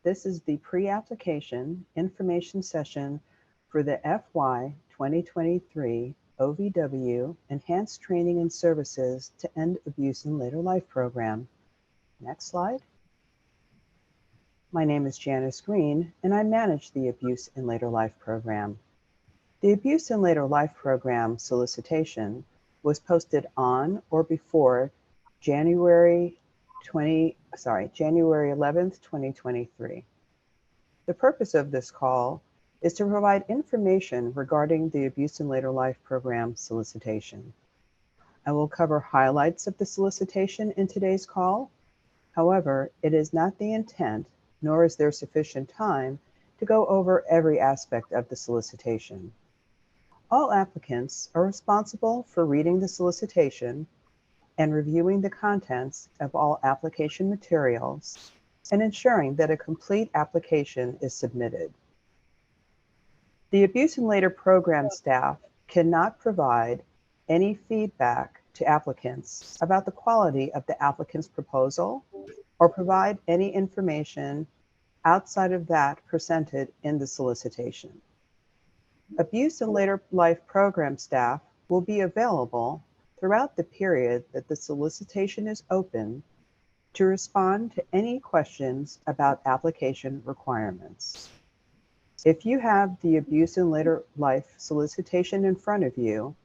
This is the pre-application information session for the FY2023 OVW Enhanced Training and Services to End Abuse in Later Life program. Next slide. My name is Janice Green, and I manage the Abuse in Later Life program. The Abuse in Later Life program solicitation was posted on or before January 11th, 2023. The purpose of this call is to provide information regarding the Abuse in Later Life program solicitation. I will cover highlights of the solicitation in today's call. However, it is not the intent, nor is there sufficient time to go over every aspect of the solicitation. All applicants are responsible for reading the solicitation and reviewing the contents of all application materials and ensuring that a complete application is submitted. The Abuse in Later program staff cannot provide any feedback to applicants about the quality of the applicant's proposal or provide any information outside of that presented in the solicitation. Abuse in Later Life program staff will be available throughout the period that the solicitation is open to respond to any questions about application requirements. If you have the Abuse in Later Life solicitation in front of you,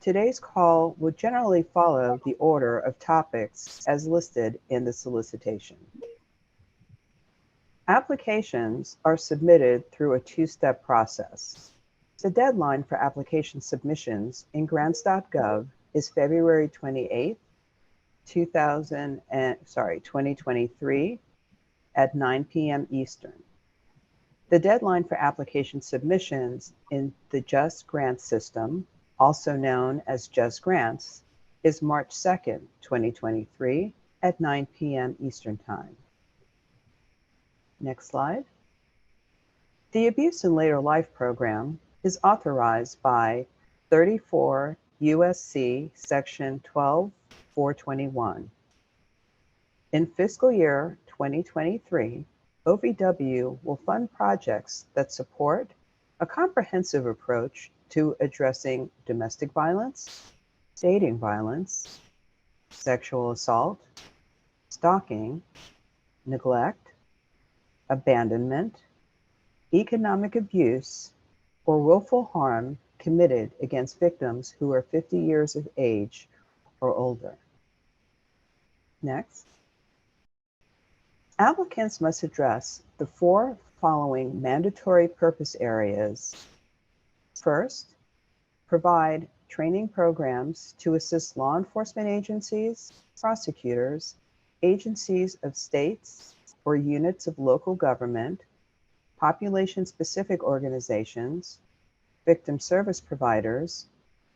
today's call will generally follow the order of topics as listed in the solicitation. Applications are submitted through a two-step process. The deadline for application submissions in grants.gov is February 28th, 2023 at 9 p.m. Eastern. The deadline for application submissions in the Just Grants system, also known as Just Grants, is March 2nd, 2023 at 9 p.m. Eastern Time. Next slide. The Abuse in Later Life program is authorized by 34 U.S.C. Section 12421. In fiscal year 2023, OVW will fund projects that support a comprehensive approach to addressing domestic violence, dating violence, sexual assault, stalking, neglect, abandonment, economic abuse, or willful harm committed against victims who are 50 years of age or older. Next. Applicants must address the four following mandatory purpose areas. First, provide training programs to assist law enforcement agencies, prosecutors, agencies of states or units of local government, population-specific organizations, victim service providers,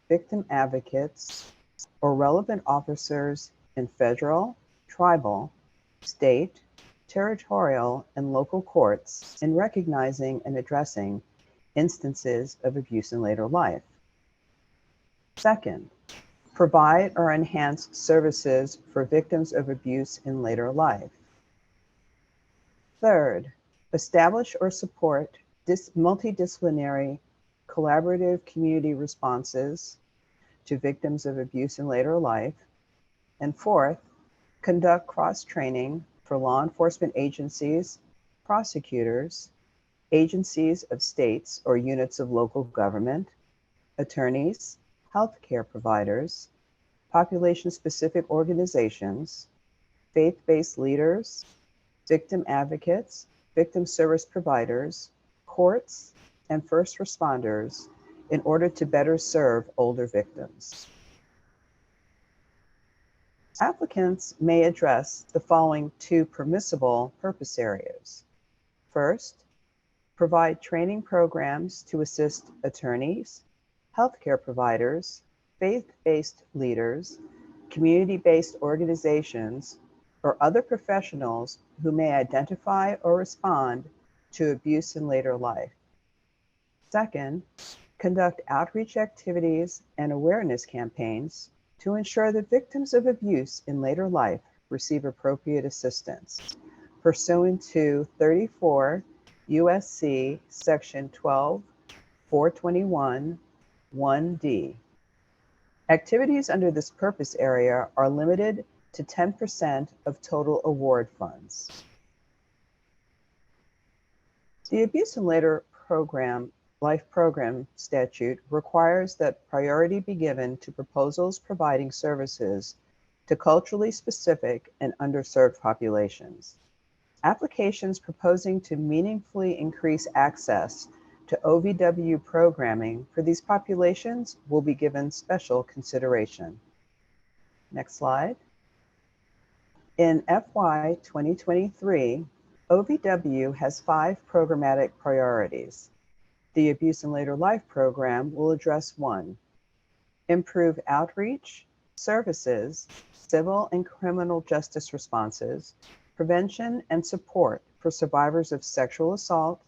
victim advocates, or relevant officers in federal, tribal, state, territorial, and local courts in recognizing and addressing instances of abuse in later life. Second, provide or enhance services for victims of abuse in later life. Third, establish or support multidisciplinary collaborative community responses to victims of abuse in later life. And fourth, conduct cross-training for law enforcement agencies, prosecutors, agencies of states or units of local government, attorneys, healthcare providers, population-specific organizations, faith-based leaders, victim advocates, victim service providers, courts, and first responders in order to better serve older victims. Applicants may address the following two permissible purpose areas. First, provide training programs to assist attorneys, healthcare providers, faith-based leaders, community-based organizations, or other professionals who may identify or respond to abuse in later life. Second, conduct outreach activities and awareness campaigns to ensure that victims of abuse in later life receive appropriate assistance, pursuant to 34 USC Section 12-421 1D. Activities under this purpose area are limited to 10% of total award funds. The Abuse and Later Life Program statute requires that priority be given to proposals providing services to culturally specific and underserved populations. Applications proposing to meaningfully increase access to OVW programming for these populations will be given special consideration. Next slide. In FY 2023, OVW has 5 programmatic priorities. The Abuse and Later Life program will address 1, improve outreach, services, civil and criminal justice responses, prevention and support for survivors of sexual assault,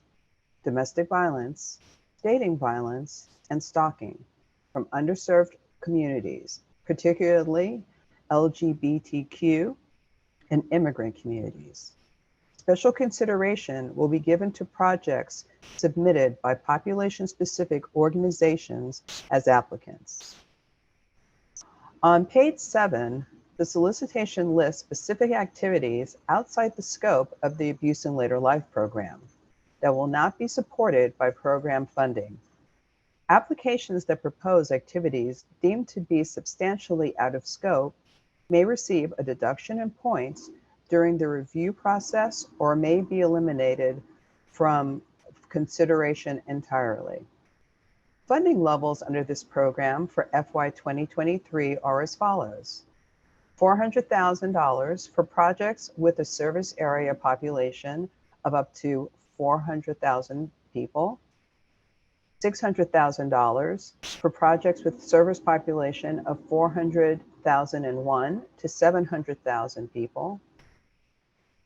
domestic violence, dating violence, and stalking from underserved communities, particularly LGBTQ and immigrant communities. Special consideration will be given to projects submitted by population-specific organizations as applicants. On page 7, the solicitation lists specific activities outside the scope of the Abuse and Later Life program that will not be supported by program funding. Applications that propose activities deemed to be substantially out of scope may receive a deduction in points during the review process or may be eliminated from consideration entirely. Funding levels under this program for FY 2023 are as follows: $400,000 for projects with a service area population of up to 400,000 people, $600,000 for projects with service population of 400,001 to 700,000 people,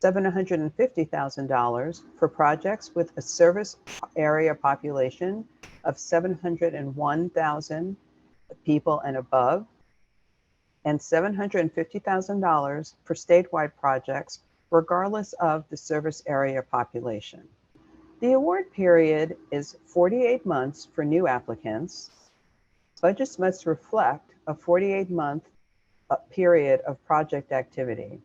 $750,000 for projects with a service area population of 701,000 people and above, and $750,000 for statewide projects, regardless of the service area population. The award period is 48 months for new applicants. Budgets must reflect a 48-month period of project activity.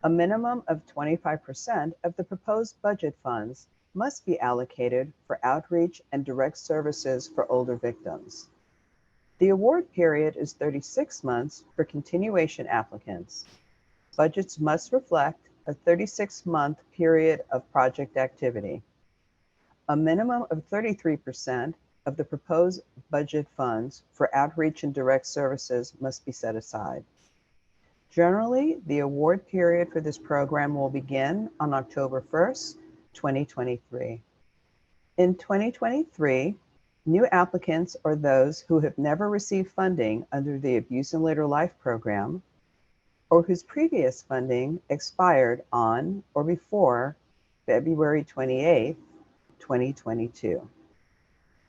A minimum of 25% of the proposed budget funds must be allocated for outreach and direct services for older victims. The award period is 36 months for continuation applicants. Budgets must reflect a 36-month period of project activity. A minimum of 33% of the proposed budget funds for outreach and direct services must be set aside. Generally, the award period for this program will begin on October 1st, 2023. In 2023, new applicants are those who have never received funding under the Abuse and Later Life program or whose previous funding expired on or before February 28, 2022.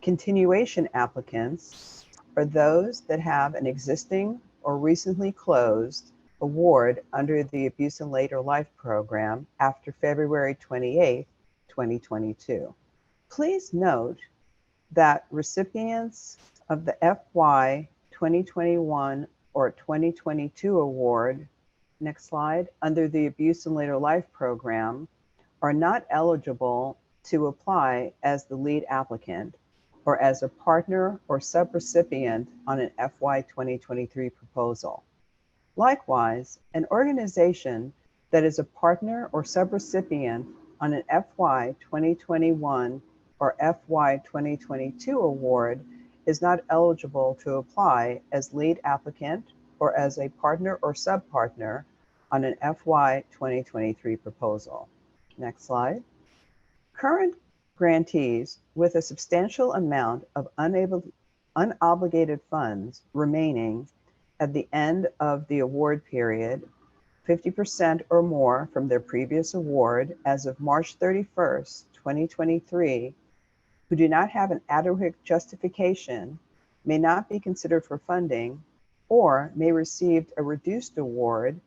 Continuation applicants are those that have an existing or recently closed award under the Abuse and Later Life program after February 28, 2022. Please note that recipients of the FY 2021 or 2022 award, next slide, under the Abuse and Later Life program are not eligible to apply as the lead applicant or as a partner or subrecipient on an FY 2023 proposal. Likewise, an organization that is a partner or subrecipient on an FY 2021 or FY 2022 award is not eligible to apply as lead applicant or as a partner or subpartner on an FY 2023 proposal. Next slide. Current grantees with a substantial amount of unobligated funds remaining at the end of the award period, 50% or more from their previous award as of March 31st, 2023, who do not have an adequate justification may not be considered for funding or may receive a reduced award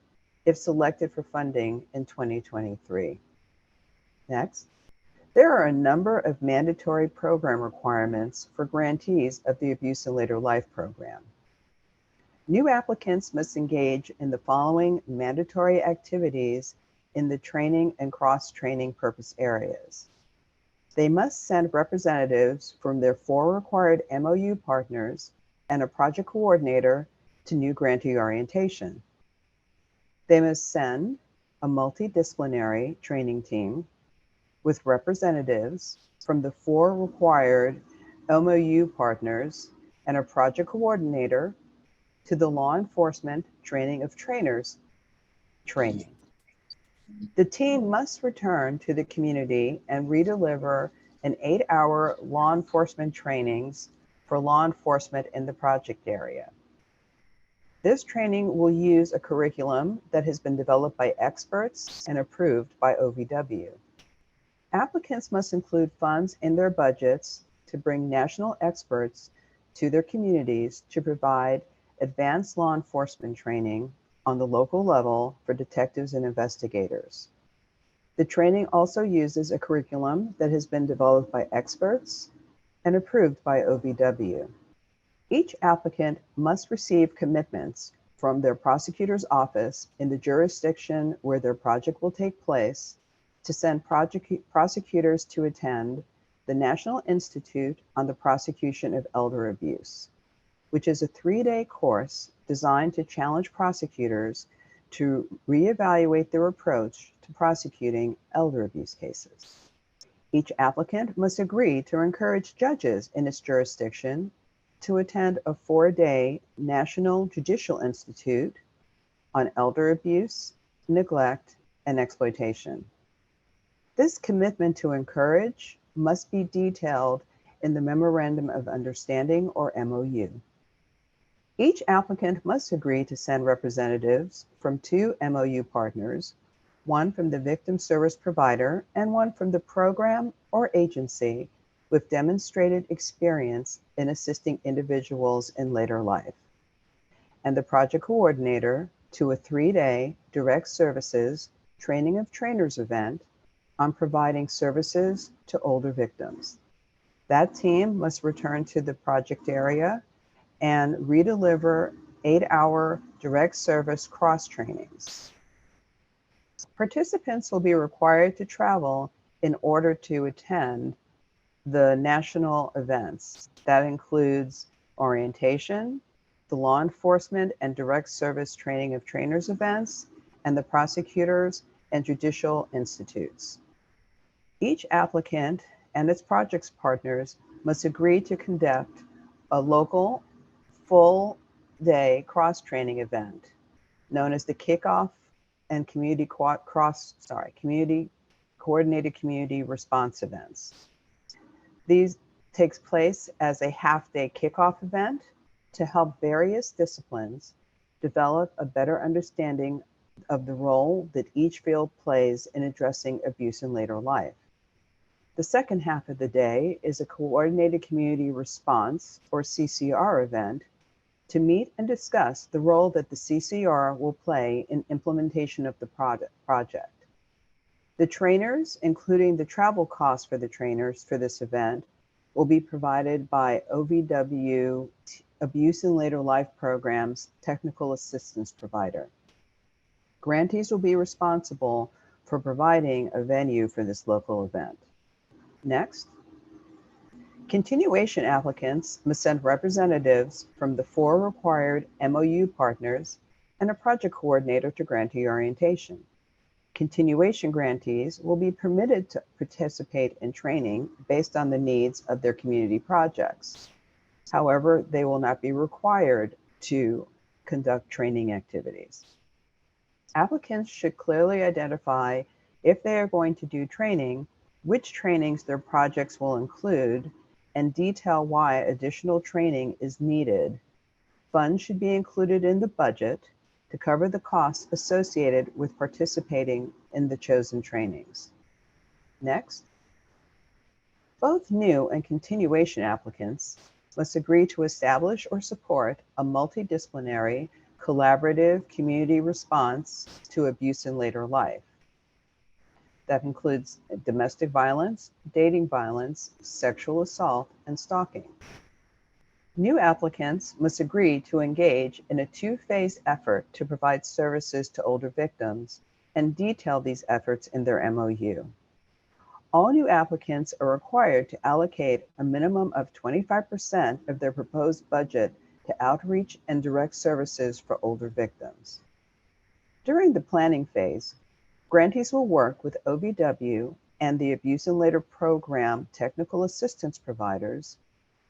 if selected for funding in 2023. Next, there are a number of mandatory program requirements for grantees of the Abuse in Later Life program. New applicants must engage in the following mandatory activities in the training and cross-training purpose areas. They must send representatives from their 4 required MOU partners and a project coordinator to new grantee orientation. They must send a multidisciplinary training team with representatives from the 4 required MOU partners and a project coordinator to the law enforcement training of trainers training. The team must return to the community and redeliver an 8-hour law enforcement trainings for law enforcement in the project area. This training will use a curriculum that has been developed by experts and approved by OVW. Applicants must include funds in their budgets to bring national experts to their communities to provide advanced law enforcement training on the local level for detectives and investigators. The training also uses a curriculum that has been developed by experts and approved by OVW. Each applicant must receive commitments from their prosecutor's office in the jurisdiction where their project will take place to send prosecutors to attend the National Institute on the Prosecution of Elder Abuse, which is a 3-day course designed to challenge prosecutors to reevaluate their approach to prosecuting elder abuse cases. Each applicant must agree to encourage judges in its jurisdiction to attend a 4-day National Judicial Institute on elder abuse, neglect, and exploitation. This commitment to encourage must be detailed in the Memorandum of Understanding, or MOU. Each applicant must agree to send representatives from 2 MOU partners, one from the victim service provider and one from the program or agency with demonstrated experience in assisting individuals in later life, and the project coordinator to a 3-day direct services training of trainers event on providing services to older victims. That team must return to the project area and redeliver 8-hour direct service cross trainings. Participants will be required to travel in order to attend the national events. That includes orientation, the law enforcement and direct service training of trainers events, and the prosecutors and judicial institutes. Each applicant and its projects partners must agree to conduct a local full-day cross-training event known as the Kickoff and Community Coordinated Community Response Events. These takes place as a half-day kickoff event to help various disciplines develop a better understanding of the role that each field plays in addressing abuse in later life. The second half of the day is a coordinated community response, or CCR, event to meet and discuss the role that the CCR will play in implementation of the project. The trainers, including the travel costs for the trainers for this event, will be provided by OVW Abuse in Later Life Program's technical assistance provider. Grantees will be responsible for providing a venue for this local event. Next, continuation applicants must send representatives from the 4 required MOU partners and a project coordinator to grantee orientation. Continuation grantees will be permitted to participate in training based on the needs of their community projects. However, they will not be required to conduct training activities. Applicants should clearly identify, if they are going to do training, which trainings their projects will include, and detail why additional training is needed. Funds should be included in the budget to cover the costs associated with participating in the chosen trainings. Next, both new and continuation applicants must agree to establish or support a multidisciplinary collaborative community response to abuse in later life. That includes domestic violence, dating violence, sexual assault, and stalking. New applicants must agree to engage in a two-phase effort to provide services to older victims and detail these efforts in their MOU. All new applicants are required to allocate a minimum of 25% of their proposed budget to outreach and direct services for older victims. During the planning phase, grantees will work with OVW and the Abuse and Later Program technical assistance providers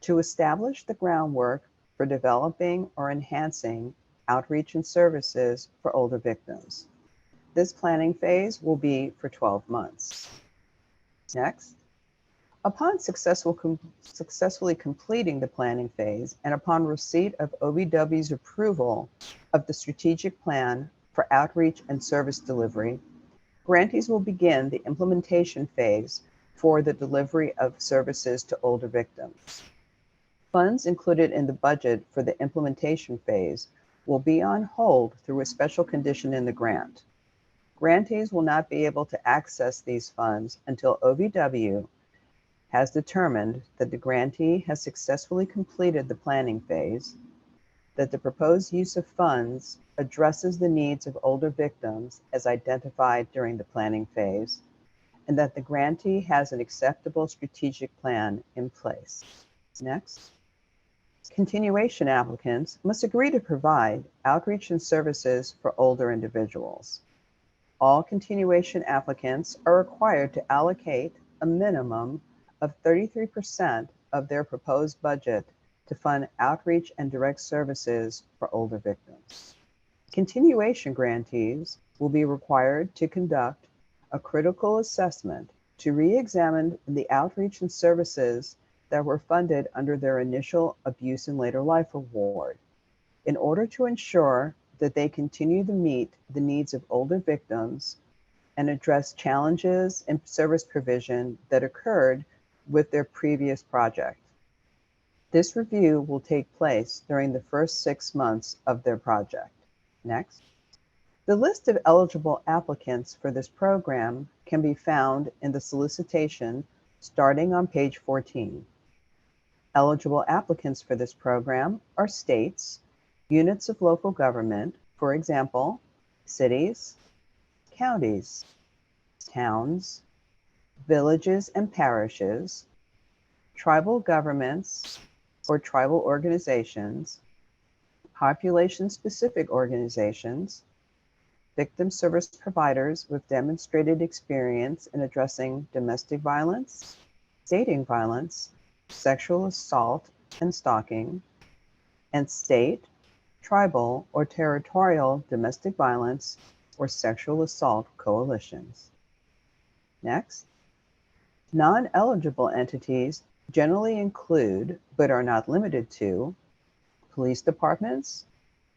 to establish the groundwork for developing or enhancing outreach and services for older victims. This planning phase will be for 12 months. Next, upon successfully completing the planning phase and upon receipt of OVW's approval of the strategic plan for outreach and service delivery, grantees will begin the implementation phase for the delivery of services to older victims. Funds included in the budget for the implementation phase will be on hold through a special condition in the grant. Grantees will not be able to access these funds until OVW has determined that the grantee has successfully completed the planning phase, that the proposed use of funds addresses the needs of older victims as identified during the planning phase, and that the grantee has an acceptable strategic plan in place. Next, continuation applicants must agree to provide outreach and services for older individuals. All continuation applicants are required to allocate a minimum of 33% of their proposed budget to fund outreach and direct services for older victims. Continuation grantees will be required to conduct a critical assessment to re-examine the outreach and services that were funded under their initial Abuse in Later Life Award in order to ensure that they continue to meet the needs of older victims and address challenges in service provision that occurred with their previous project. This review will take place during the first 6 months of their project. Next, the list of eligible applicants for this program can be found in the solicitation starting on page 14. Eligible applicants for this program are states, units of local government, for example, cities, counties, towns, villages and parishes, tribal governments or tribal organizations, population-specific organizations, victim service providers with demonstrated experience in addressing domestic violence, dating violence, sexual assault and stalking, and state, tribal, or territorial domestic violence or sexual assault coalitions. Next, non-eligible entities generally include, but are not limited to, police departments,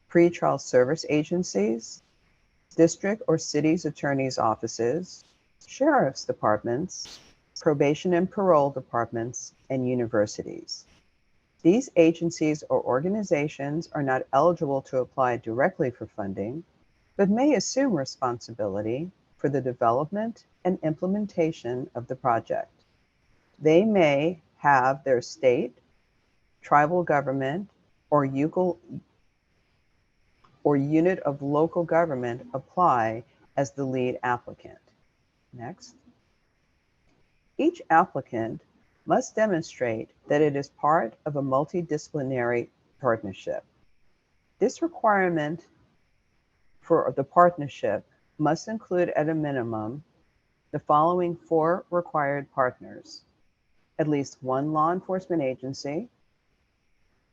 pretrial service agencies, district or city's attorney's offices, sheriff's departments, probation and parole departments, and universities. These agencies or organizations are not eligible to apply directly for funding, but may assume responsibility for the development and implementation of the project. They may have their state, tribal government, or unit of local government apply as the lead applicant. Next. Each applicant must demonstrate that it is part of a multidisciplinary partnership. This requirement for the partnership must include at a minimum the following 4 required partners: at least 1 law enforcement agency,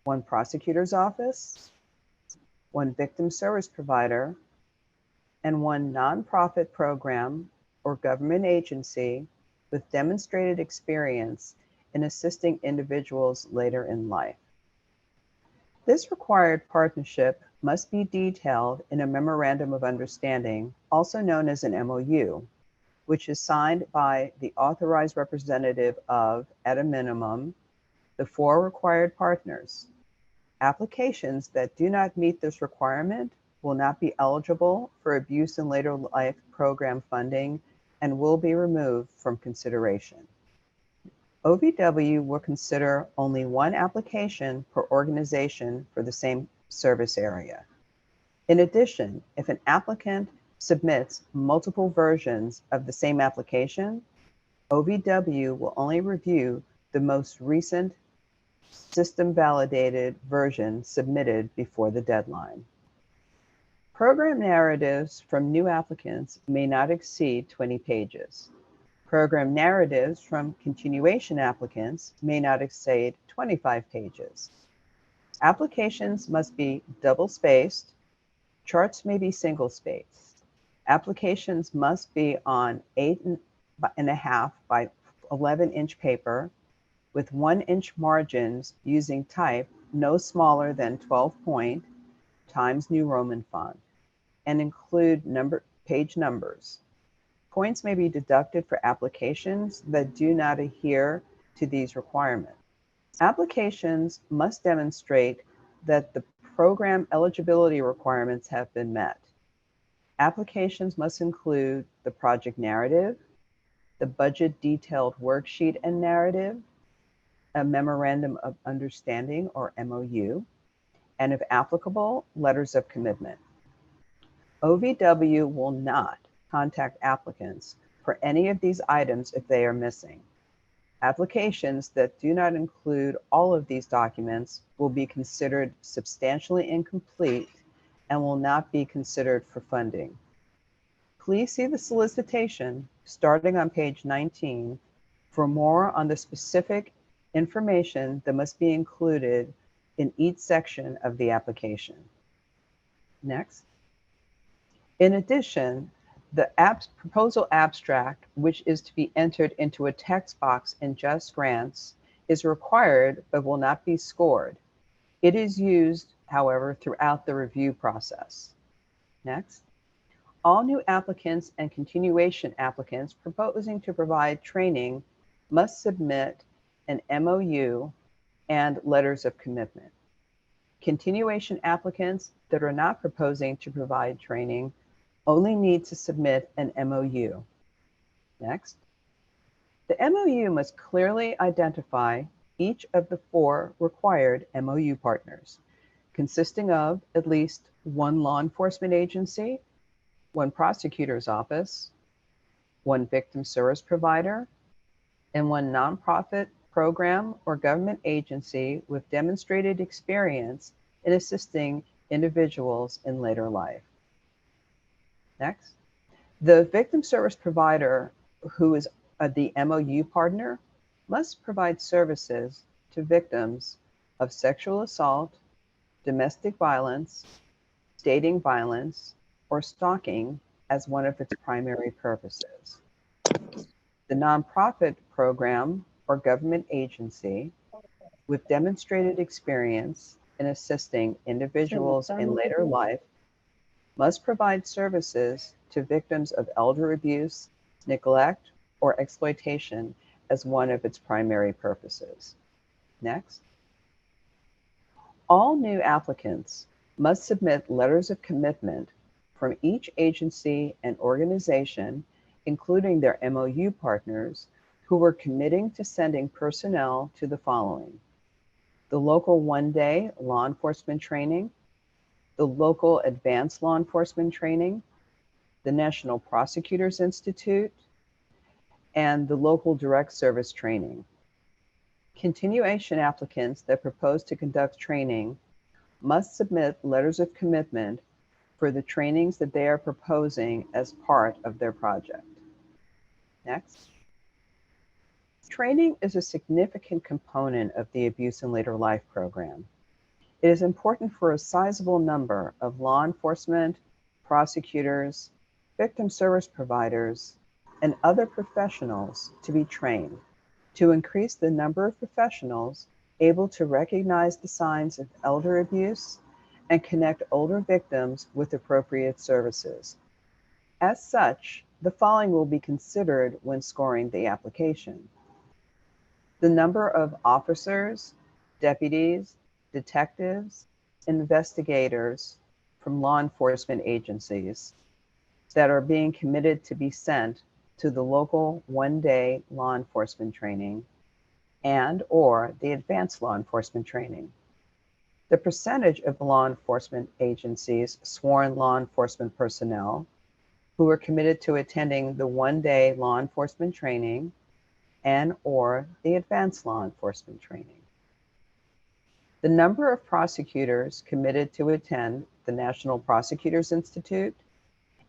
1 prosecutor's office, 1 victim service provider, and 1 nonprofit program or government agency with demonstrated experience in assisting individuals later in life. This required partnership must be detailed in a Memorandum of Understanding, also known as an MOU, which is signed by the authorized representative of, at a minimum, the 4 required partners, Applications that do not meet this requirement will not be eligible for abuse in later life program funding and will be removed from consideration. OVW will consider only one application per organization for the same service area. In addition, if an applicant submits multiple versions of the same application, OVW will only review the most recent system-validated version submitted before the deadline. Program narratives from new applicants may not exceed 20 pages. Program narratives from continuation applicants may not exceed 25 pages. Applications must be double-spaced. Charts may be single-spaced. Applications must be on 8.5 by 11-inch paper with 1-inch margins using type no smaller than 12 point Times New Roman font and include page numbers. Points may be deducted for applications that do not adhere to these requirements. Applications must demonstrate that the program eligibility requirements have been met. Applications must include the project narrative, the budget detailed worksheet and narrative, a memorandum of understanding or MOU, and if applicable, letters of commitment. OVW will not contact applicants for any of these items if they are missing. Applications that do not include all of these documents will be considered substantially incomplete and will not be considered for funding. Please see the solicitation starting on page 19 for more on the specific information that must be included in each section of the application. Next. In addition, the proposal abstract, which is to be entered into a text box in Just Grants, is required but will not be scored. It is used, however, throughout the review process. Next. All new applicants and continuation applicants proposing to provide training must submit an MOU and letters of commitment. Continuation applicants that are not proposing to provide training only need to submit an MOU. Next. The MOU must clearly identify each of the 4 required MOU partners, consisting of at least 1 law enforcement agency, 1 prosecutor's office, 1 victim service provider, and 1 nonprofit program or government agency with demonstrated experience in assisting individuals in later life. Next, the victim service provider, who is the MOU partner, must provide services to victims of sexual assault, domestic violence, dating violence, or stalking as one of its primary purposes. The nonprofit program or government agency with demonstrated experience in assisting individuals in later life must provide services to victims of elder abuse, neglect, or exploitation as one of its primary purposes. Next. All new applicants must submit letters of commitment from each agency and organization, including their MOU partners, who are committing to sending personnel to the following: the local 1-day law enforcement training, the local advanced law enforcement training, the National Prosecutors Institute, and the local direct service training. Continuation applicants that propose to conduct training must submit letters of commitment for the trainings that they are proposing as part of their project. Next. Training is a significant component of the Abuse in Later Life program. It is important for a sizable number of law enforcement, prosecutors, victim service providers, and other professionals to be trained to increase the number of professionals able to recognize the signs of elder abuse and connect older victims with appropriate services. As such, the following will be considered when scoring the application: the number of officers, deputies, detectives, investigators from law enforcement agencies that are being committed to be sent to the local one-day law enforcement training and/or the advanced law enforcement training. The percentage of law enforcement agencies' sworn law enforcement personnel who are committed to attending the one-day law enforcement training and/or the advanced law enforcement training. The number of prosecutors committed to attend the National Prosecutors Institute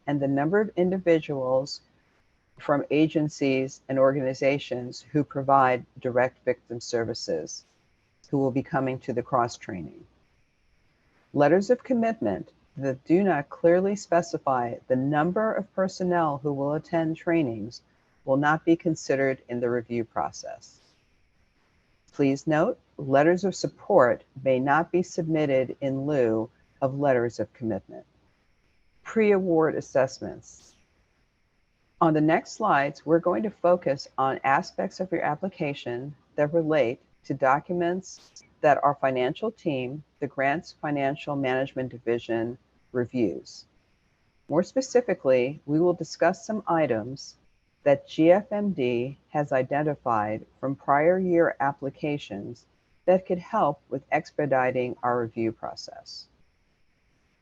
and the number of individuals from agencies and organizations who provide direct victim services who will be coming to the cross-training. Letters of commitment that do not clearly specify the number of personnel who will attend trainings will not be considered in the review process. Please note, letters of support may not be submitted in lieu of letters of commitment. Pre-award assessments. On the next slides, we're going to focus on aspects of your application that relate to documents that our financial team, the Grants Financial Management Division, reviews. More specifically, we will discuss some items that GFMD has identified from prior year applications that could help with expediting our review process.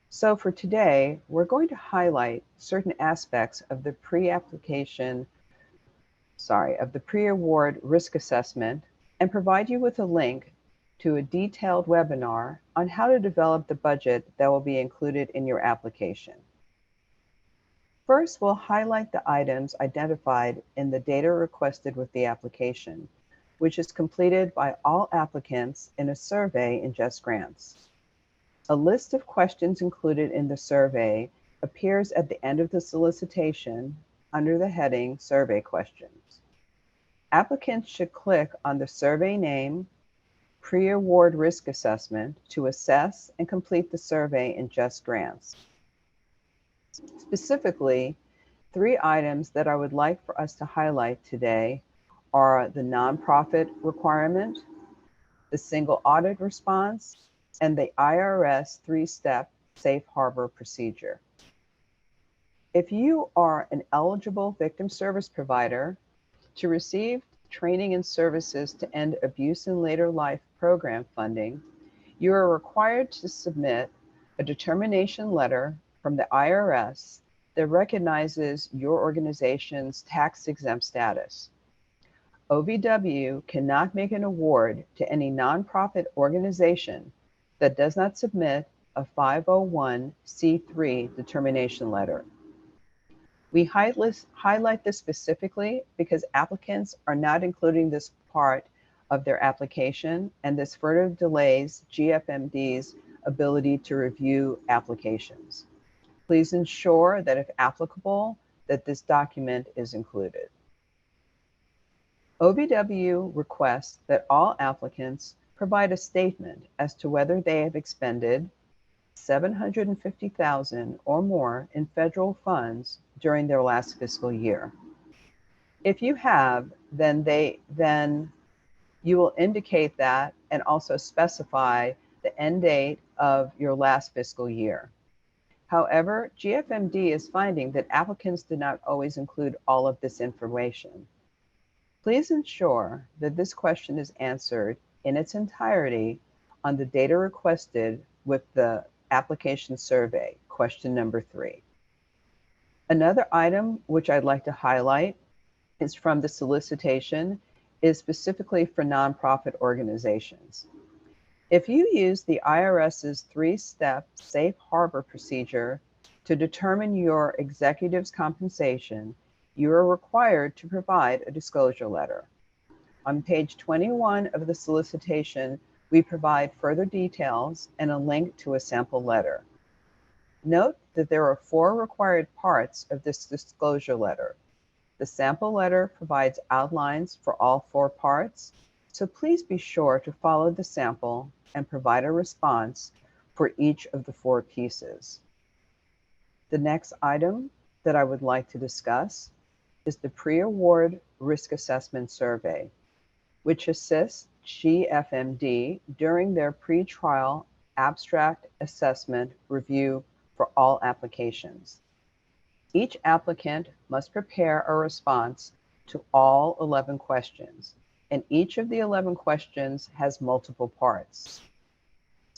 So for today, we're going to highlight certain aspects of the pre-award risk assessment and provide you with a link to a detailed webinar on how to develop the budget that will be included in your application. First, we'll highlight the items identified in the data requested with the application, which is completed by all applicants in a survey in Just Grants. A list of questions included in the survey appears at the end of the solicitation under the heading Survey Questions. Applicants should click on the survey name, Pre-Award Risk Assessment to assess and complete the survey in Just Grants. Specifically, 3 items that I would like for us to highlight today are the nonprofit requirement, the single audit response, and the IRS 3-step safe harbor procedure. If you are an eligible victim service provider to receive training and services to end abuse in later life program funding, you are required to submit a determination letter from the IRS that recognizes your organization's tax-exempt status. OVW cannot make an award to any nonprofit organization that does not submit a 501c3 determination letter. We highlight this specifically because applicants are not including this part of their application, and this further delays GFMD's ability to review applications. Please ensure that if applicable, that this document is included. OVW requests that all applicants provide a statement as to whether they have expended $750,000 or more in federal funds during their last fiscal year. If you have, then you will indicate that and also specify the end date of your last fiscal year. However, GFMD is finding that applicants do not always include all of this information. Please ensure that this question is answered in its entirety on the data requested with the application survey, question number 3. Another item which I'd like to highlight is from the solicitation is specifically for nonprofit organizations. If you use the IRS's 3-step safe harbor procedure to determine your executive's compensation, you are required to provide a disclosure letter. On page 21 of the solicitation, we provide further details and a link to a sample letter. Note that there are 4 required parts of this disclosure letter. The sample letter provides outlines for all 4 parts, so please be sure to follow the sample and provide a response for each of the 4 pieces. The next item that I would like to discuss is the pre-award risk assessment survey. which assists GFMD during their pre-trial abstract assessment review for all applications. Each applicant must prepare a response to all 11 questions, and each of the 11 questions has multiple parts.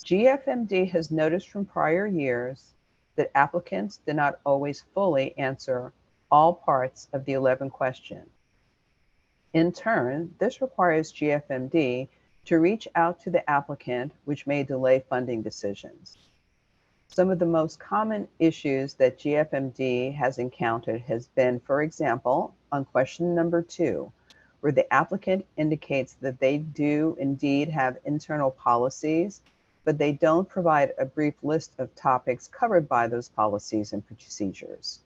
GFMD has noticed from prior years that applicants did not always fully answer all parts of the 11 questions. In turn, this requires GFMD to reach out to the applicant, which may delay funding decisions. Some of the most common issues that GFMD has encountered has been, for example, on question number 2, where the applicant indicates that they do indeed have internal policies, but they don't provide a brief list of topics covered by those policies and procedures.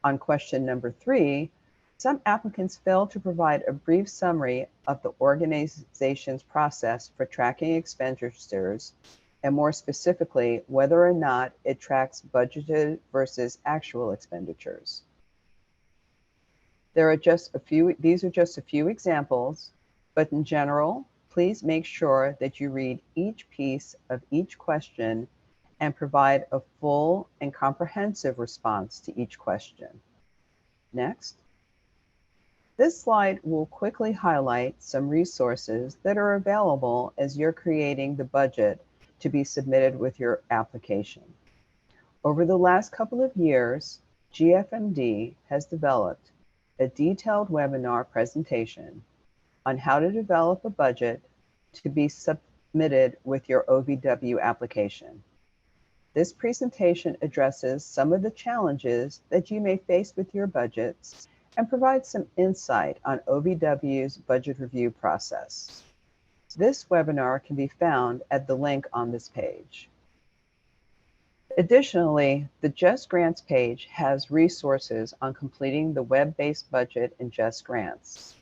On question number 3, some applicants fail to provide a brief summary of the organization's process for tracking expenditures, and more specifically, whether or not it tracks budgeted versus actual expenditures. These are just a few examples, but in general, please make sure that you read each piece of each question and provide a full and comprehensive response to each question. Next. This slide will quickly highlight some resources that are available as you're creating the budget to be submitted with your application. Over the last couple of years, GFMD has developed a detailed webinar presentation on how to develop a budget to be submitted with your OVW application. This presentation addresses some of the challenges that you may face with your budgets and provides some insight on OVW's budget review process. This webinar can be found at the link on this page. Additionally, the Just Grants page has resources on completing the web-based budget in Just Grants.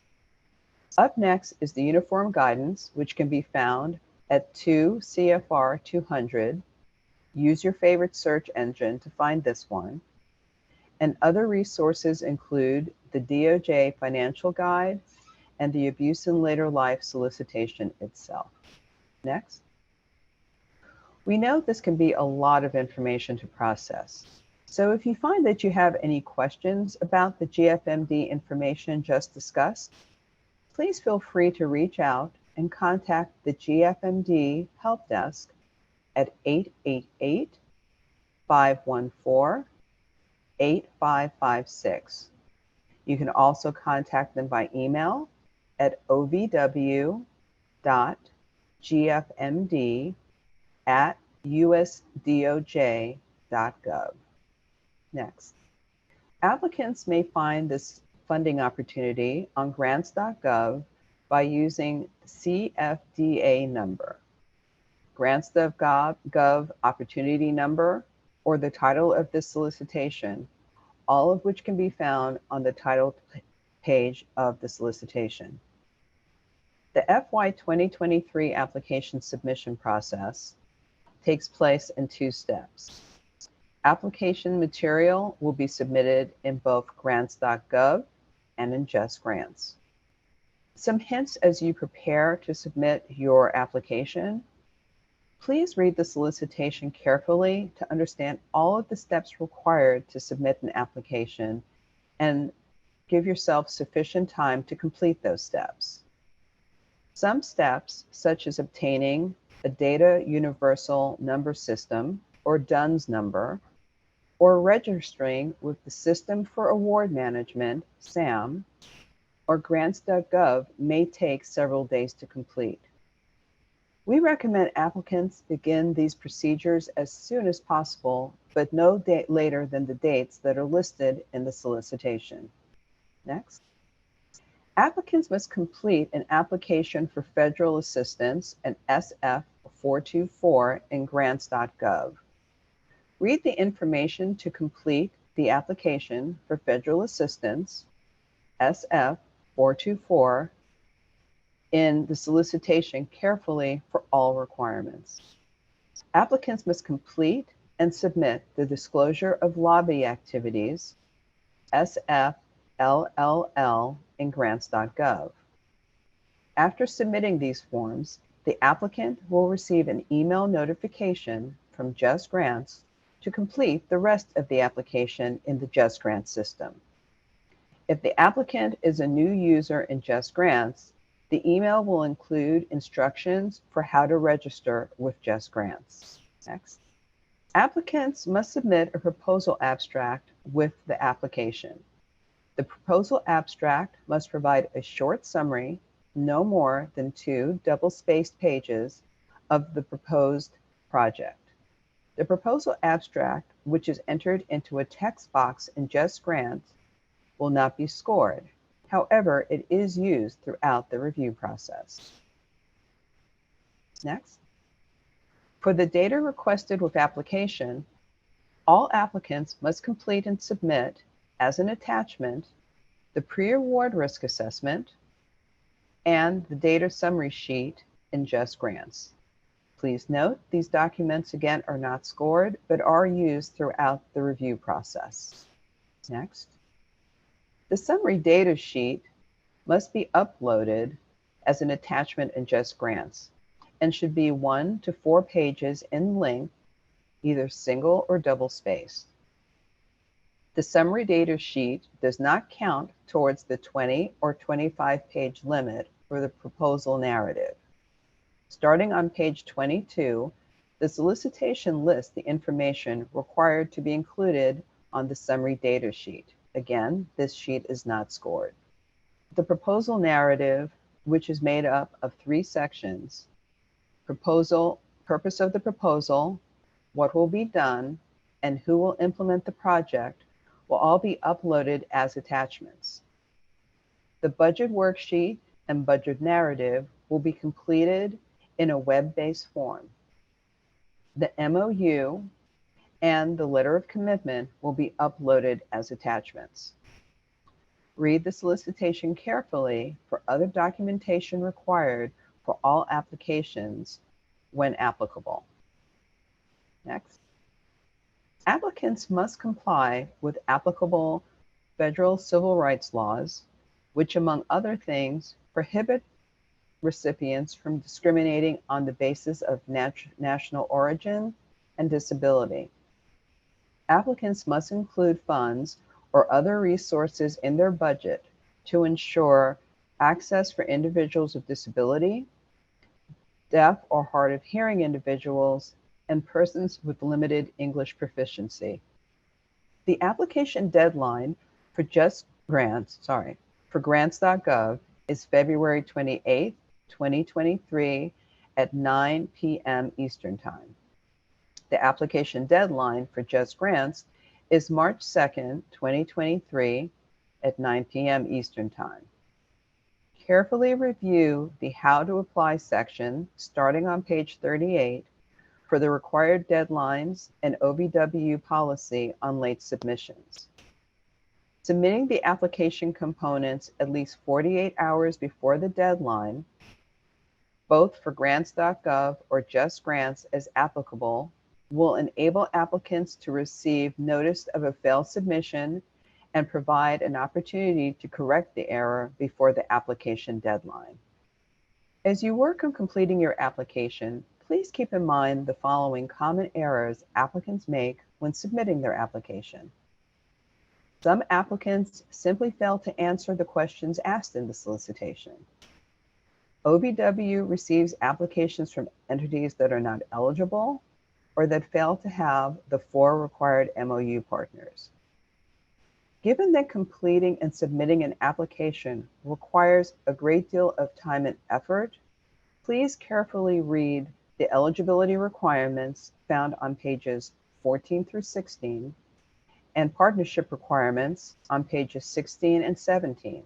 Up next is the Uniform Guidance, which can be found at 2 CFR 200. Use your favorite search engine to find this one. And other resources include the DOJ Financial Guide and the Abuse in Later Life solicitation itself. Next. We know this can be a lot of information to process. So if you find that you have any questions about the GFMD information just discussed, please feel free to reach out and contact the GFMD Help Desk at 888-514-8556. You can also contact them by email at ovw.gfmd@usdoj.gov. Next. Applicants may find this funding opportunity on grants.gov by using CFDA number, grants.gov opportunity number, or the title of this solicitation, all of which can be found on the title page of the solicitation. The FY2023 application submission process takes place in 2 steps. Application material will be submitted in both grants.gov and in Just Grants. Some hints as you prepare to submit your application. Please read the solicitation carefully to understand all of the steps required to submit an application and give yourself sufficient time to complete those steps. Some steps, such as obtaining a Data Universal Number System, or DUNS number, or registering with the System for Award Management, SAM, or grants.gov, may take several days to complete. We recommend applicants begin these procedures as soon as possible, but no later than the dates that are listed in the solicitation. Next. Applicants must complete an application for federal assistance, an SF-424, in grants.gov. Read the information to complete the application for federal assistance, SF-424, in the solicitation carefully for all requirements. Applicants must complete and submit the disclosure of lobby activities, SF-LLL, in grants.gov. After submitting these forms, the applicant will receive an email notification from Just Grants to complete the rest of the application in the Just Grants system. If the applicant is a new user in Just Grants, the email will include instructions for how to register with Just Grants. Next. Applicants must submit a proposal abstract with the application. The proposal abstract must provide a short summary, no more than 2 double-spaced pages, of the proposed project. The proposal abstract, which is entered into a text box in Just Grants, will not be scored. However, it is used throughout the review process. Next. For the data requested with application, all applicants must complete and submit as an attachment the pre-award risk assessment and the data summary sheet in Just Grants. Please note these documents again are not scored but are used throughout the review process. Next. The summary data sheet must be uploaded as an attachment in Just Grants and should be 1 to 4 pages in length, either single or double spaced. The summary data sheet does not count towards the 20 or 25 page limit for the proposal narrative. Starting on page 22, the solicitation lists the information required to be included on the summary data sheet. Again, this sheet is not scored. The proposal narrative, which is made up of 3 sections: proposal, purpose of the proposal, what will be done, and who will implement the project, will all be uploaded as attachments. The budget worksheet and budget narrative will be completed in a web-based form. The MOU and the letter of commitment will be uploaded as attachments. Read the solicitation carefully for other documentation required for all applications when applicable. Next. Applicants must comply with applicable federal civil rights laws, which, among other things, prohibit recipients from discriminating on the basis of national origin and disability. Applicants must include funds or other resources in their budget to ensure access for individuals with disability, deaf or hard of hearing individuals, and persons with limited English proficiency. The application deadline for grants.gov is February 28, 2023 at 9 p.m. Eastern Time. The application deadline for Just Grants is March 2nd, 2023 at 9 p.m. Eastern Time. Carefully review the How to Apply section starting on page 38 for the required deadlines and OVW policy on late submissions. Submitting the application components at least 48 hours before the deadline, both for grants.gov or Just Grants as applicable, will enable applicants to receive notice of a failed submission and provide an opportunity to correct the error before the application deadline. As you work on completing your application, please keep in mind the following common errors applicants make when submitting their application. Some applicants simply fail to answer the questions asked in the solicitation. OVW receives applications from entities that are not eligible or that fail to have the 4 required MOU partners. Given that completing and submitting an application requires a great deal of time and effort, please carefully read the eligibility requirements found on pages 14 through 16 and partnership requirements on pages 16 and 17.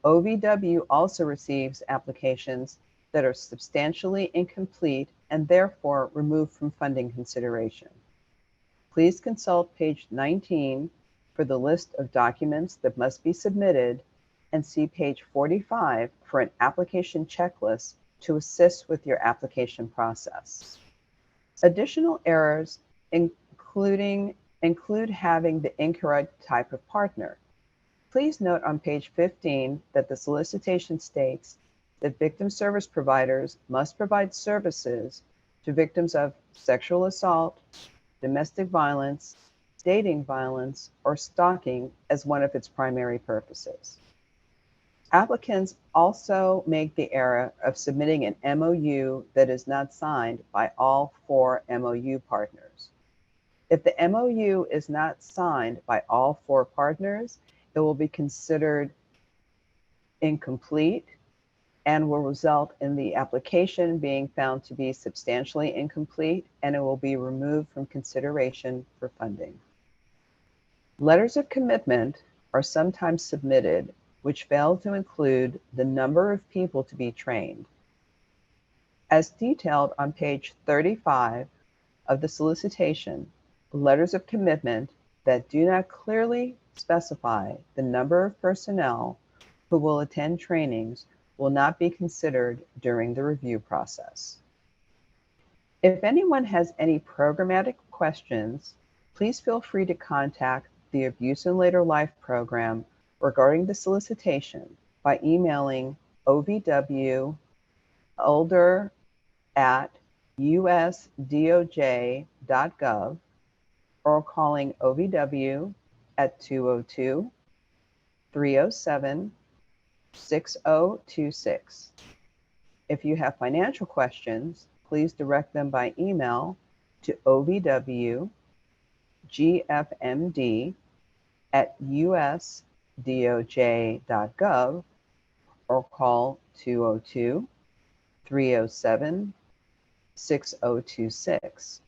OVW also receives applications that are substantially incomplete and therefore removed from funding consideration. Please consult page 19 for the list of documents that must be submitted and see page 45 for an application checklist to assist with your application process. Additional errors include having the incorrect type of partner. Please note on page 15 that the solicitation states that victim service providers must provide services to victims of sexual assault, domestic violence, dating violence, or stalking as one of its primary purposes. Applicants also make the error of submitting an MOU that is not signed by all 4 MOU partners. If the MOU is not signed by all 4 partners, it will be considered incomplete and will result in the application being found to be substantially incomplete, and it will be removed from consideration for funding. Letters of commitment are sometimes submitted which fail to include the number of people to be trained. As detailed on page 35 of the solicitation, letters of commitment that do not clearly specify the number of personnel who will attend trainings will not be considered during the review process. If anyone has any programmatic questions, please feel free to contact the Abuse in Later Life program regarding the solicitation by emailing ovw@usdoj.gov or calling OVW at 202-307-6026. If you have financial questions, please direct them by email to ovwgfmd@usdoj.gov or call 202-307-6026.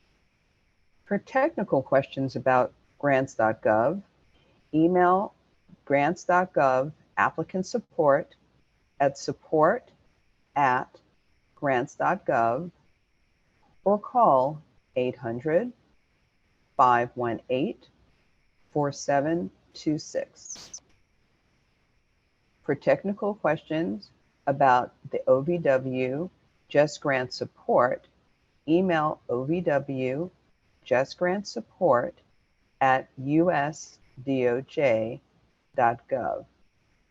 For technical questions about grants.gov, email grants.gov applicant support at support@grants.gov or call 800-518-4726. For technical questions about the OVW Just Grant Support, email OVW Just Grant Support at usdoj.gov,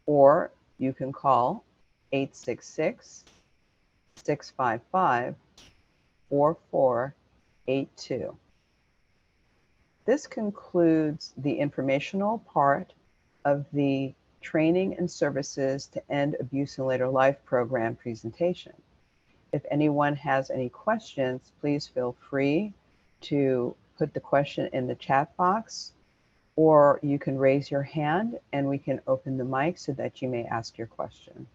or you can call 866-655-4482. This concludes the informational part of the Training and Services to End Abuse in Later Life program presentation. If anyone has any questions, please feel free to put the question in the chat box, or you can raise your hand and we can open the mic so that you may ask your question.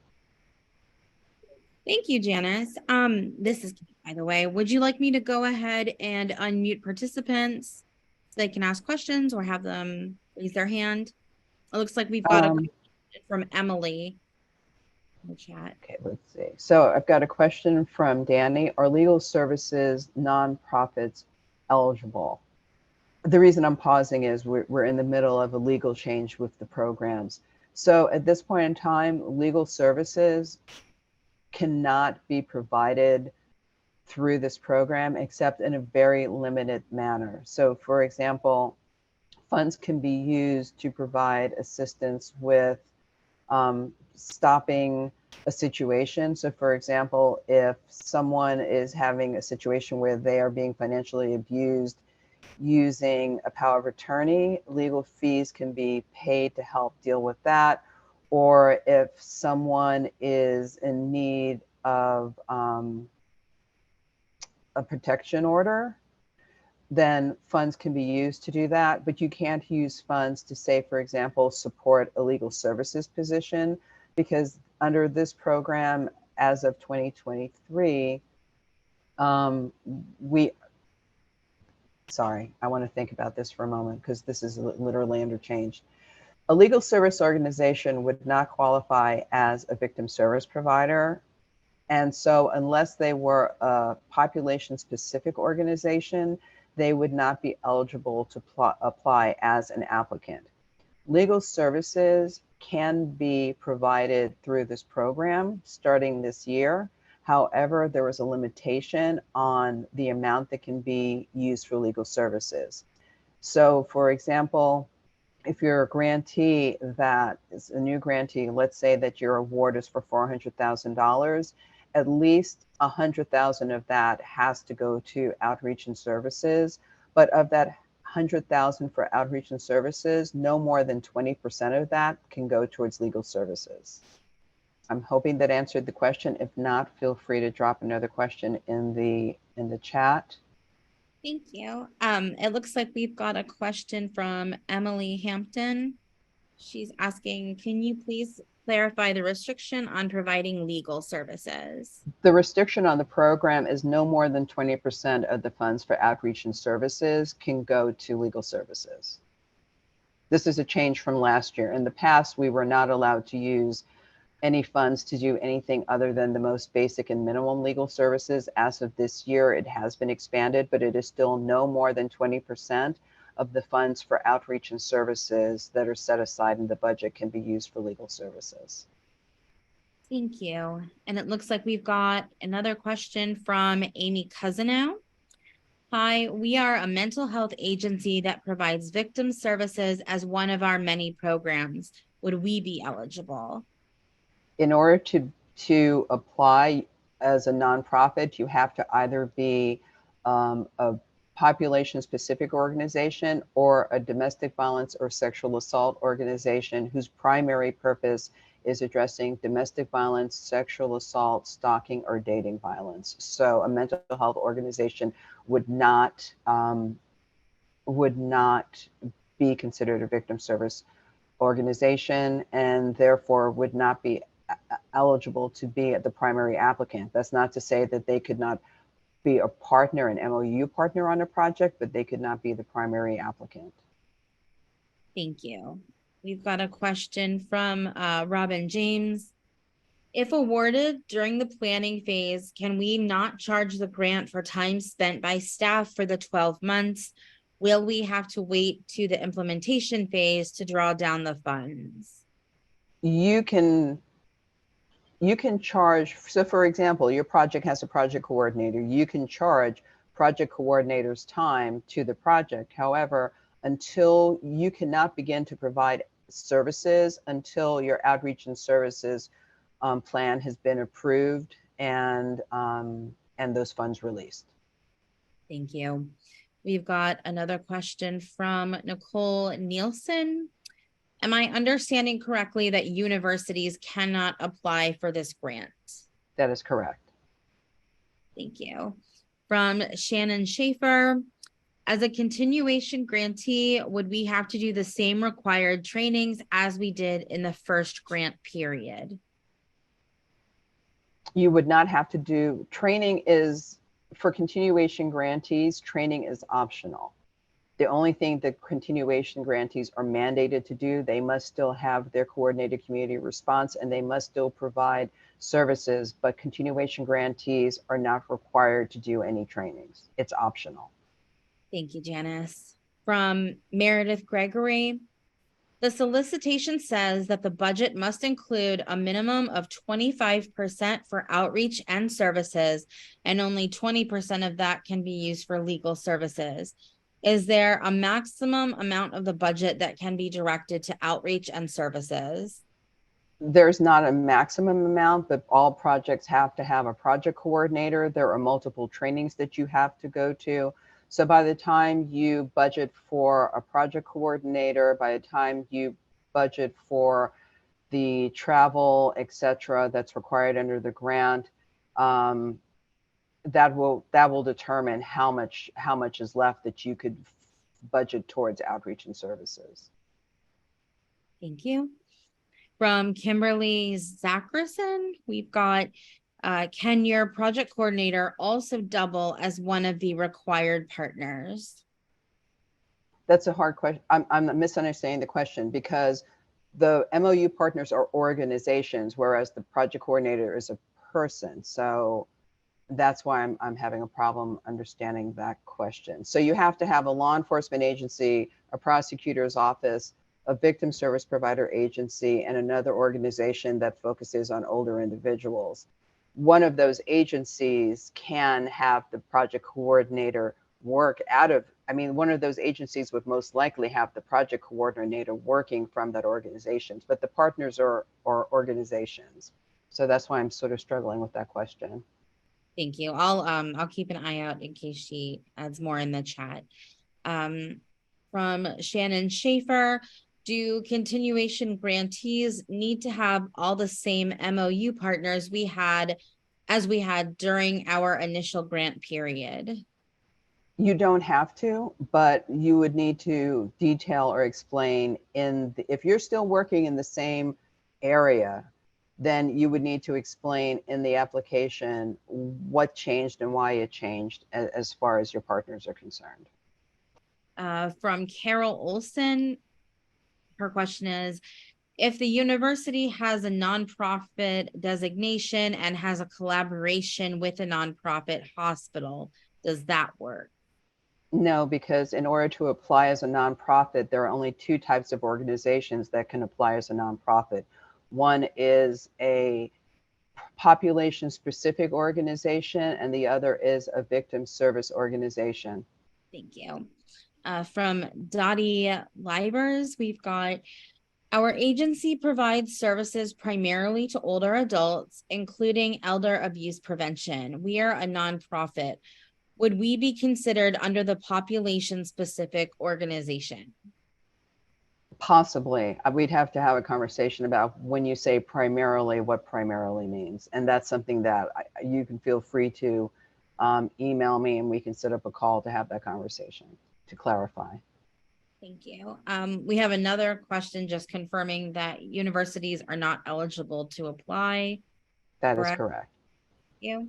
Thank you, Janice. This is Kate, by the way. Would you like me to go ahead and unmute participants so they can ask questions or have them raise their hand? It looks like we've got a question from Emily in the chat. Okay, let's see. So I've got a question from Danny. Are legal services nonprofits eligible? The reason I'm pausing is we're in the middle of a legal change with the programs. So at this point in time, legal services cannot be provided through this program except in a very limited manner. So for example, funds can be used to provide assistance with stopping a situation. So for example, if someone is having a situation where they are being financially abused using a power of attorney, legal fees can be paid to help deal with that. Or if someone is in need of a protection order, then funds can be used to do that. But you can't use funds to, say, for example, support a legal services position, because under this program, as of 2023, sorry, I want to think about this for a moment because this is literally interchanged. A legal service organization would not qualify as a victim service provider. And so unless they were a population-specific organization, they would not be eligible to apply as an applicant. Legal services can be provided through this program starting this year. However, there was a limitation on the amount that can be used for legal services. So for example, if you're a grantee that is a new grantee, let's say that your award is for $400,000, at least $100,000 of that has to go to outreach and services. But of that 100,000 for outreach and services, no more than 20% of that can go towards legal services. I'm hoping that answered the question. If not, feel free to drop another question in the chat. Thank you. It looks like we've got a question from Emily Hampton. She's asking, can you please clarify the restriction on providing legal services? The restriction on the program is no more than 20% of the funds for outreach and services can go to legal services. This is a change from last year. In the past, we were not allowed to use any funds to do anything other than the most basic and minimum legal services. As of this year, it has been expanded, but it is still no more than 20% of the funds for outreach and services that are set aside in the budget can be used for legal services. Thank you. And it looks like we've got another question from Amy Cousinow. Hi, we are a mental health agency that provides victim services as one of our many programs. Would we be eligible? In order to apply as a nonprofit, you have to either be a population-specific organization or a domestic violence or sexual assault organization whose primary purpose is addressing domestic violence, sexual assault, stalking, or dating violence. So a mental health organization would not be considered a victim service organization and therefore would not be eligible to be the primary applicant. That's not to say that they could not be a partner, an MOU partner on a project, but they could not be the primary applicant. Thank you. We've got a question from Robin James. If awarded during the planning phase, can we not charge the grant for time spent by staff for the 12 months? Will we have to wait to the implementation phase to draw down the funds? You can charge, so for example, your project has a project coordinator. You can charge project coordinator's time to the project. However, until you cannot begin to provide services until your outreach and services plan has been approved and those funds released. Thank you. We've got another question from Nicole Nielsen. Am I understanding correctly that universities cannot apply for this grant? That is correct. Thank you. From Shannon Schaefer, as a continuation grantee, would we have to do the same required trainings as we did in the first grant period? You would not have to do training. Is for continuation grantees, training is optional. The only thing that continuation grantees are mandated to do, they must still have their coordinated community response and they must still provide services, but continuation grantees are not required to do any trainings. It's optional. Thank you, Janice. From Meredith Gregory, the solicitation says that the budget must include a minimum of 25% for outreach and services, and only 20% of that can be used for legal services. Is there a maximum amount of the budget that can be directed to outreach and services? There's not a maximum amount, but all projects have to have a project coordinator. There are multiple trainings that you have to go to. So by the time you budget for a project coordinator, by the time you budget for the travel, etc., that's required under the grant, that will determine how much is left that you could budget towards outreach and services. Thank you. From Kimberly Zackerson, we've got, can your project coordinator also double as one of the required partners? That's a hard question. I'm misunderstanding the question because the MOU partners are organizations, whereas the project coordinator is a person. So that's why I'm having a problem understanding that question. So you have to have a law enforcement agency, a prosecutor's office, a victim service provider agency, and another organization that focuses on older individuals. One of those agencies can have the project coordinator work out of, I mean, one of those agencies would most likely have the project coordinator working from that organization, but the partners are organizations. So that's why I'm sort of struggling with that question. Thank you. I'll keep an eye out in case she adds more in the chat. From Shannon Schaefer, do continuation grantees need to have all the same MOU partners we had during our initial grant period? You don't have to, but you would need to detail or explain if you're still working in the same area, then you would need to explain in the application what changed and why it changed as far as your partners are concerned. From Carol Olson, her question is, if the university has a nonprofit designation and has a collaboration with a nonprofit hospital, does that work? No, because in order to apply as a nonprofit, there are only two types of organizations that can apply as a nonprofit. One is a population specific organization, and the other is a victim service organization. Thank you. From Dottie Libers, we've got, our agency provides services primarily to older adults, including elder abuse prevention. We are a nonprofit. Would we be considered under the population specific organization? Possibly. We'd have to have a conversation about when you say primarily, what primarily means. And that's something that you can feel free to email me, and we can set up a call to have that conversation to clarify. Thank you. We have another question just confirming that universities are not eligible to apply. That is correct. Thank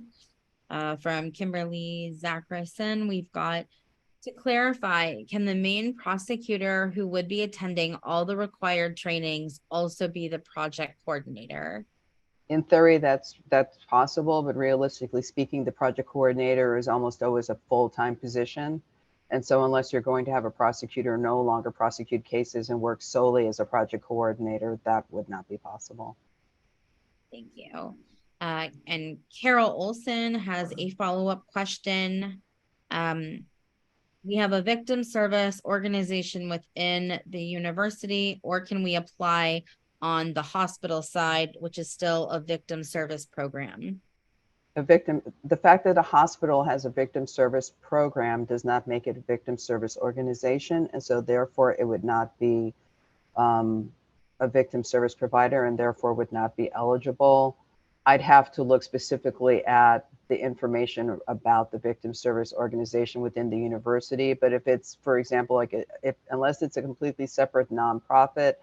you. From Kimberly Zacharson, we've got, to clarify, can the main prosecutor who would be attending all the required trainings also be the project coordinator? In theory, that's possible, but realistically speaking, the project coordinator is almost always a full-time position. And so unless you're going to have a prosecutor no longer prosecute cases and work solely as a project coordinator, that would not be possible. Thank you. And Carol Olson has a follow-up question. We have a victim service organization within the university, or can we apply on the hospital side, which is still a victim service program? The fact that a hospital has a victim service program does not make it a victim service organization. And so therefore it would not be a victim service provider, and therefore would not be eligible. I'd have to look specifically at the information about the victim service organization within the university. But if it's, for example, like unless it's a completely separate nonprofit,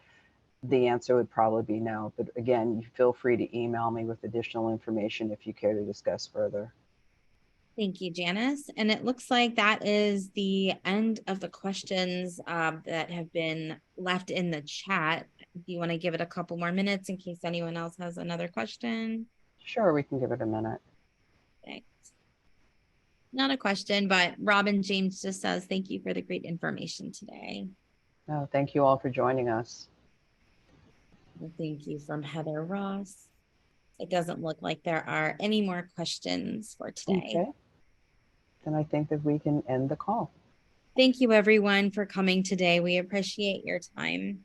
the answer would probably be no. But again, you feel free to email me with additional information if you care to discuss further. Thank you, Janice. And it looks like that is the end of the questions that have been left in the chat. Do you want to give it a couple more minutes in case anyone else has another question? Sure, we can give it a minute. Thanks. Not a question, but Robin James just says, thank you for the great information today. No, thank you all for joining us. Well, thank you from Heather Ross. It doesn't look like there are any more questions for today. Okay. Then I think that we can end the call. Thank you, everyone, for coming today. We appreciate your time.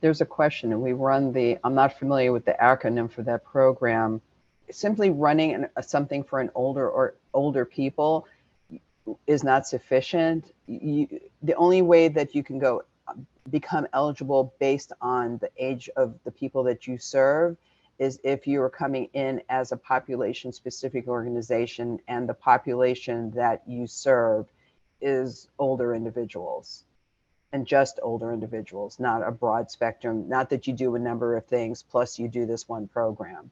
There's a question, and we run I'm not familiar with the acronym for that program. Simply running something for an older people is not sufficient. The only way that you can become eligible based on the age of the people that you serve is if you are coming in as a population specific organization and the population that you serve is older individuals, and just older individuals, not a broad spectrum, not that you do a number of things plus you do this one program.